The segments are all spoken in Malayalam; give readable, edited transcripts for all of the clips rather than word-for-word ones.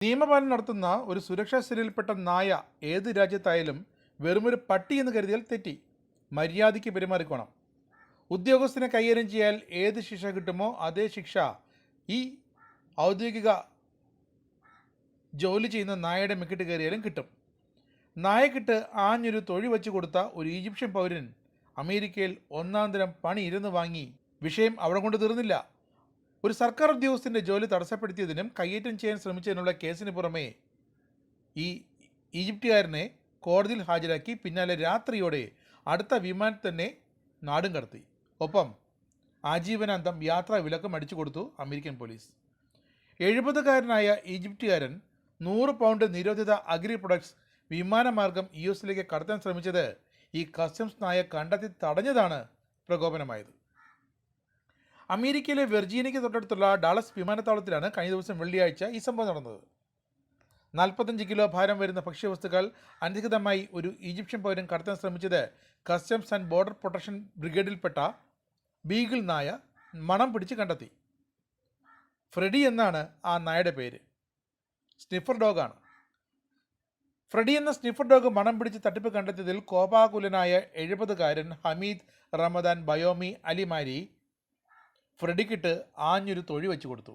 നിയമപാലനം നടത്തുന്ന ഒരു സുരക്ഷാ സേനയിൽപ്പെട്ട നായ ഏത് രാജ്യത്തായാലും വെറുമൊരു പട്ടി എന്ന് കരുതിയാൽ തെറ്റി. മര്യാദയ്ക്ക് പെരുമാറിക്കോണം. ഉദ്യോഗസ്ഥനെ കൈകാര്യം ചെയ്യാൻ ഏത് ശിക്ഷ കിട്ടുമോ അതേ ശിക്ഷ ഈ ഔദ്യോഗിക ജോലി ചെയ്യുന്ന നായയുടെ മെക്കിട്ട് കയറിയാലും കിട്ടും. നായക്കിട്ട് ആഞ്ഞൊരു തൊഴി വെച്ച് കൊടുത്ത ഒരു ഈജിപ്ഷ്യൻ പൗരൻ അമേരിക്കയിൽ ഒന്നാം തരം പണി ഇരുന്ന് വാങ്ങി. വിഷയം അവിടെ കൊണ്ട് തീർന്നില്ല. ഒരു സർക്കാർ ഉദ്യോഗസ്ഥൻ്റെ ജോലി തടസ്സപ്പെടുത്തിയതിനും കയ്യേറ്റം ചെയ്യാൻ ശ്രമിച്ചതിനുള്ള കേസിന് പുറമെ ഈ ഈജിപ്തുകാരനെ കോടതിയിൽ ഹാജരാക്കി പിന്നാലെ രാത്രിയോടെ അടുത്ത വിമാനത്തിൽ തന്നെ നാടും കടത്തി. ഒപ്പം ആജീവനാന്തം യാത്രാ വിലക്കും അടിച്ചു കൊടുത്തു അമേരിക്കൻ പോലീസ്. 70കാരനായ ഈജിപ്തുകാരൻ 100 പൗണ്ട് നിരോധിത അഗ്രി പ്രൊഡക്ട്സ് വിമാനമാർഗം US കടത്താൻ ശ്രമിച്ചത് ഈ കസ്റ്റംസ് നായ കണ്ടെത്തി തടഞ്ഞതാണ് പ്രകോപനമായത്. അമേരിക്കയിലെ വെർജീനിയയ്ക്ക് തൊട്ടടുത്തുള്ള ഡാളസ് വിമാനത്താവളത്തിലാണ് കഴിഞ്ഞ ദിവസം വെള്ളിയാഴ്ച ഈ സംഭവം നടന്നത്. 45 കിലോ ഭാരം വരുന്ന ഭക്ഷ്യവസ്തുക്കൾ അനധികൃതമായി ഒരു ഈജിപ്ഷ്യൻ പൗരൻ കടത്താൻ ശ്രമിച്ചത് കസ്റ്റംസ് ആൻഡ് ബോർഡർ പ്രൊട്ടക്ഷൻ ബ്രിഗേഡിൽപ്പെട്ട ബീഗിൾ നായ മണം പിടിച്ച് കണ്ടെത്തി. ഫ്രെഡി എന്നാണ് ആ നായയുടെ പേര്. സ്നിഫർ ഡോഗാണ്. ഫ്രെഡി എന്ന സ്നിഫർ ഡോഗ് മണം പിടിച്ച് തട്ടിപ്പ് കണ്ടെത്തിയതിൽ കോപാകുലനായ 70കാരൻ ഹമീദ് റമദാൻ ബയോമി അലിമാരി ഫ്രെഡിക്കിട്ട് ആഞ്ഞൊരു തൊഴി വെച്ചു കൊടുത്തു.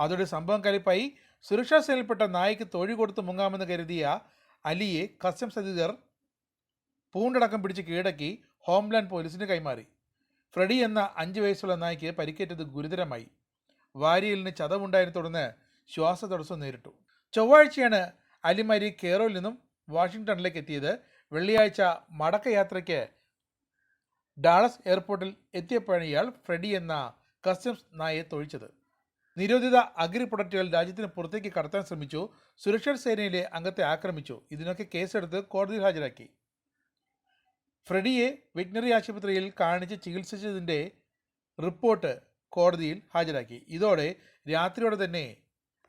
അതോടെ സംഭവം കലിപ്പായി. സുരക്ഷാ സേനയിൽപ്പെട്ട നായയ്ക്ക് തൊഴി കൊടുത്ത് മുങ്ങാമെന്ന് കരുതിയ അലിയെ കസ്റ്റംസ് അധികൃതർ പൂണ്ടടക്കം പിടിച്ച് കീഴടക്കി ഹോംലാൻഡ് പോലീസിന് കൈമാറി. ഫ്രെഡി എന്ന 5 വയസ്സുള്ള നായ്ക്ക് പരിക്കേറ്റത് ഗുരുതരമായി. വാരിയലിന് ചതവുണ്ടായതിനെ തുടർന്ന് ശ്വാസതടസ്സം നേരിട്ടു. ചൊവ്വാഴ്ചയാണ് അലിമാരി കെയ്റോയിൽ നിന്നും വാഷിംഗ്ടണിലേക്ക് എത്തിയത്. വെള്ളിയാഴ്ച മടക്കയാത്രയ്ക്ക് ഡാളസ് എയർപോർട്ടിൽ എത്തിയപ്പോഴാണ് ഇയാൾ ഫ്രെഡി എന്ന കസ്റ്റംസ് നായയെ തൊഴിച്ചത്. നിരോധിത അഗ്രി പ്രൊഡക്റ്റുകൾ രാജ്യത്തിന് പുറത്തേക്ക് കടത്താൻ ശ്രമിച്ചു. സുരക്ഷാ സേനയിലെ അംഗത്തെ ആക്രമിച്ചു. ഇതിനൊക്കെ കേസെടുത്ത് കോടതിയിൽ ഹാജരാക്കി. ഫ്രെഡിയെ വെറ്റിനറി ആശുപത്രിയിൽ കാണിച്ച് ചികിത്സിച്ചതിൻ്റെ റിപ്പോർട്ട് കോടതിയിൽ ഹാജരാക്കി. ഇതോടെ രാത്രിയോടെ തന്നെ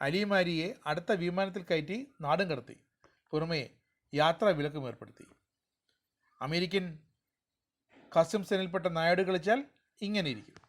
അലിമാരിയെ അടുത്ത വിമാനത്തിൽ കയറ്റി നാടും കടത്തി. പുറമെ യാത്രാ വിലക്കും ഏർപ്പെടുത്തി. അമേരിക്കൻ കസ്റ്റംസ് സേനയിൽപ്പെട്ട നായോട് കളിച്ചാൽ ഇങ്ങനെയിരിക്കും.